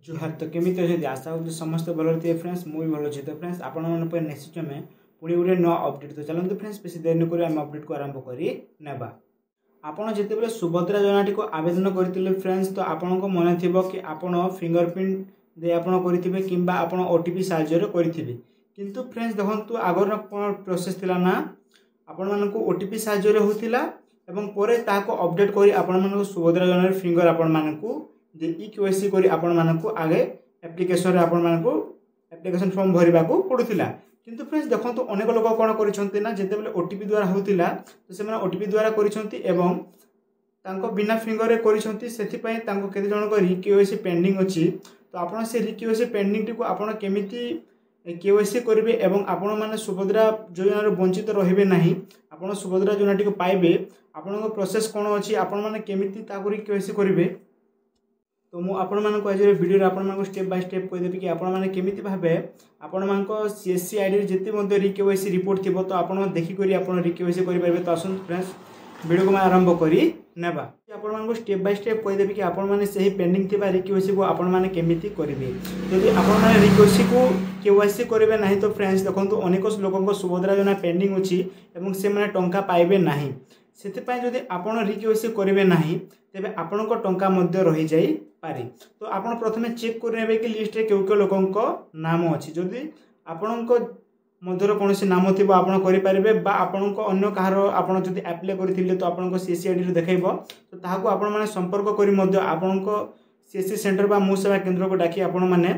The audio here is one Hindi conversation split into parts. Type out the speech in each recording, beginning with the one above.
जुहार तो केमी अच्छे आशा हो समस्त भल थे फ्रेंड्स मुझे भल अच्छे तो फ्रेंड्स आपण नेक्स्ट आम पुणी गोटे नुआ अपडेट तो चलते फ्रेंड्स बेसी देर नक आम अपडेट को आरंभ करवा आपड़ जिते सुभद्रा योजना को आवेदन करते फ्रेंड्स तो आपण मन थी कि आपड़ फिंगरप्रिंट दे आपड़े कि ओटीपी साहाय्य करेंगे किंतु फ्रेंड्स देखो आगर कौन प्रोसेस थिला ना आपण मानक ओटीपी साहाय्य होता एवं पर ताको अपडेट कर आपण सुभद्रा योजना फिंगर आपण मानक इक्यूएसी कर आपण मानक आगे एप्लिकेशन आपण मानक एप्लिकेशन फॉर्म भरवा को पड़ूला किंतु फ्रेंड्स देखो तो अनेक लोक कौन करना जिते ओटीपी द्वारा होता तो से ओटीपी द्वारा कर बिना फिंगर करते जन रिक्यूएसी पेंडिंग अच्छी तो आपड़ से रिक्यूएसी पेंडिंग टी आपड़ केमी केओसी करेंगे एवं आपण मैंने सुभद्रा योजना वंचित रहे ना आप सुभद्रा योजना टी पाइबे आपण प्रोसेस कौन अच्छी आपण मैंने केमी केओसी करेंगे तो मुझे आपण मानक आज वीडियो आपण मानक स्टेप बाय स्टेप कहीदेवी कि आपण मैंने केमी भावे आपण मानक सीएससी आईडी जिते रिक्यूएसी रिपोर्ट थी तो आप देखिक आप रिक्यूएसी करेंगे तो आसत फ्रेंड्स वीडियो को मैं आरंभ करी नेबा आपण मानक स्टेप बाय स्टेप कहीदेवी कि आपण मैंने सही पेंडिंग थी रिक्यूएसी को आपण मैंने केमी करेंगे जदि आपण मैंने रिक्यूएसी को केवाईसी करेंगे ना तो फ्रेंड्स देखो अनेक लोक सुभद्रा योजना पेंडिंग अच्छी और से मैंने टंका पाइबे ना से जदि आपण रिक्यूएसी करेंगे ना तेरे आपण टंका रही जाई पारे तो आपण प्रथमे चेक करेंगे कि लिस्ट रे केउ लोक नाम अच्छी जदि आपण मध्यर कौन नाम थी आप करेंगे आपण अन्य कहार आपड़ जब आप्लाय करते तो आप सीएससी आईडी देखेब तो ताकू आपण मैंने संपर्क कर आपण सीएससी सेंटर बा मो सेवा केन्द्र को डाकी आपण मैंने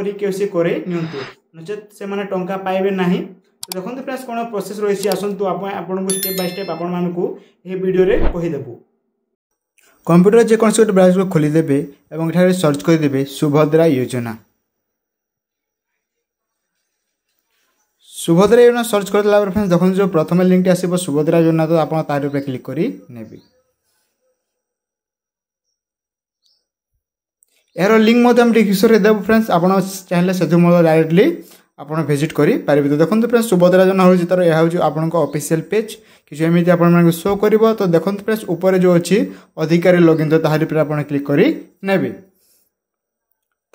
रिक्यूएसी करे नियंतु नचेत से माने टंका पाइबे नाही तो देखो फ्रेंड्स कौन प्रोसेस रही आसतु आपको स्टेप बाय स्टेप आपण मानकू ये वीडियो रे कहीदेबू कंप्यूटर जेकोसी गोटे ब्राउजर को खोलीदेवे और ये सर्च करदे सुभद्रा योजना सुभद्रा योजना सर्च करदेला फ्रेंड्स देखो जो प्रथम लिंक आसो सुभद्रा योजना तो आप तार क्लिक करी नेबे यार लिंक डिस्क्रिप्शन में देव फ्रेंड्स आप चाहिए से डायरेक्टली आप विजिट करें तो देखो फ्रेंड्स सुभद्रा योजना हूँ तार यह हूँ आपन ऑफिशियल पेज कि एमती आप शो कर तो देखो फ्रेंड्स ऊपर जो अच्छी अधिकारी लॉगिन तो तार आप क्लिक करी नेबे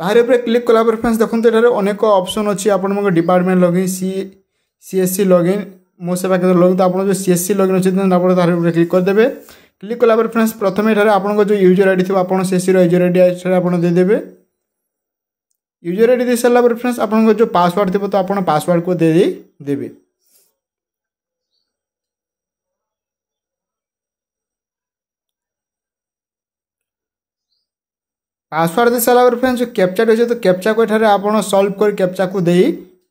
तार क्लिक कला फ्रेंड्स देखो ये अनेक ऑप्शन अच्छी आप डिपार्टमेंट लॉगिन सीएससी लॉगिन मो सेवा केन्द्र लॉगिन तो आप जो सीएससी लॉगिन अच्छे तार क्लिक करदे क्लिक कला फ्रेंड्स प्रथम ये आप जो यूजर आईडी थी आप सीएससी यूजर आईडी आप देदेवे यूजर आईडी दे सारा फ्रेंड्स आप जो पासवर्ड थी तो आप पासवर्ड को दे देवे पासवर्ड दे सारा फ्रेंड्स जो कैप्चा अच्छे तो कैप्चा को आप सॉल्व कर कैप्चा को दे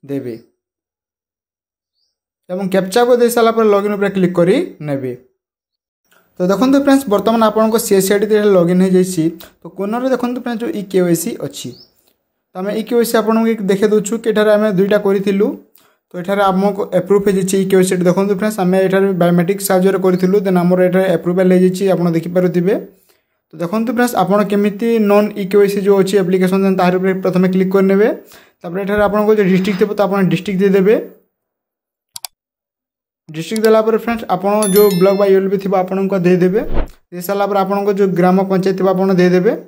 देवे एवं कैप्चा को दे सारा लॉगिन पर क्लिक करी नेबे तो देखो फ्रेंड्स बर्तमान आपको सीएससी आईडी लॉगिन हो जाइए तो कोनर देखो फ्रेंड्स जो इक्यूएसी अच्छी तो आम इक्यूएसी आपको देखे दूसु कि आम दुईटा करूँ तो ये आमको एप्रुव हो जाइए इक्यूएसी देखो फ्रेंड्स आम ये बायोमेट्रिक साहाय्य करूँ देन आमर ये एप्रुवाल हो जाइए आप देखिपे तो देखो फ्रेंड्स आपड़ केमी नॉन इक्यूएसी जो अच्छी एप्लिकेशन तार प्रथम क्लिक करने आपको जो डिस्ट्रिक्ट थी तो आप डिस्ट्रिक्ट देदेवे डिस्ट्रिक्ट देला फ्रेंड्स आप जो ब्लॉक बा यूएलबी थी आपको देदेवे दे सारापर आपको जो ग्राम पंचायत थी आप देदेवे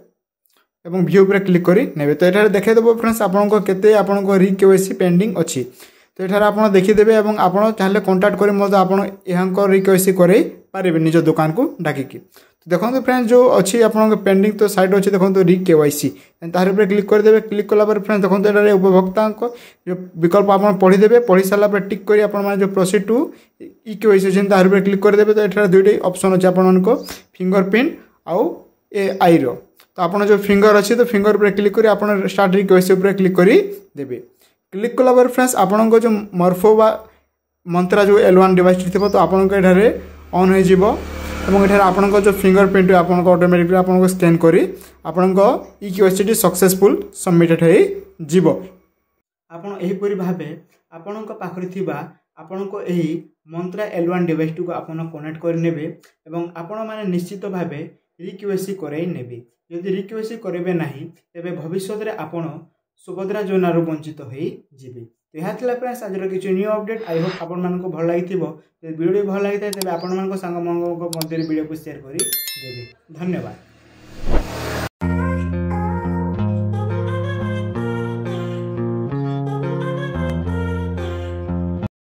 और व्यू पर क्लिक करी नेबे तो ये देखिदेव फ्रेंड्स आपको केते आपको रिक्यूएसी पेंडिंग अच्छी तो ये आप देखीदेवे और आप चाहिए कंटाक्ट कर रिक्यूएसी कर पारे निज दुकान को डाकिकी तो देखो फ्रेंड्स जो अच्छी आपको पेंडिंग तो साइड अच्छी देखो रिक्यूएसी तार ऊपर क्लिक करदे क्लिक कला फ्रेंड्स देखो ये उपभोक्ता जो विकल्प आप पढ़ीदेवे पढ़ी सारा टिक कर आप जो प्रोसीड टू इक्यूएसी अच्छे तार ऊपर क्लिक करदे तो ये दुईट ऑप्शन अच्छे आपको फिंगरप्रिंट आउ आई रो तो आप जो फिंगर अच्छी तो फिंगर पर क्लिक कर आप स्टार्ट रिक्वेस्ट पर क्लिक करी देबे क्लिक कला फ्रेंड्स आपको जो मर्फो बा मंत्रा जो L1 डिवाइस थी तो आपको ये ऑन हो आपको जो फिंगरप्रिंट आपको ऑटोमेटिकली आपको स्कैन करी आपको इक्यूएसी सक्सेसफुल सबमिटेड हो आपन एहीपरि भाबे आपन पाखरे थिबा आपन को एही मंत्रा L1 डिवाइस को आपन कनेक्ट कर नेबे एवं आपन माने निश्चित भाबे रिक्यूएसी करई नेबे यदि रिक्यूएसी करेबे नाही तेबे भविष्य रे आपन सुभद्रा योजना वंचित हो जिबे तो यह था फ्रेंड्स आज किसी न्यू अपडेट आई होप आपण मानक भल लगी वीडियो भल लगी तेज आपण मान सांग मध्य वीडियो को शेयर कर देवे धन्यवाद।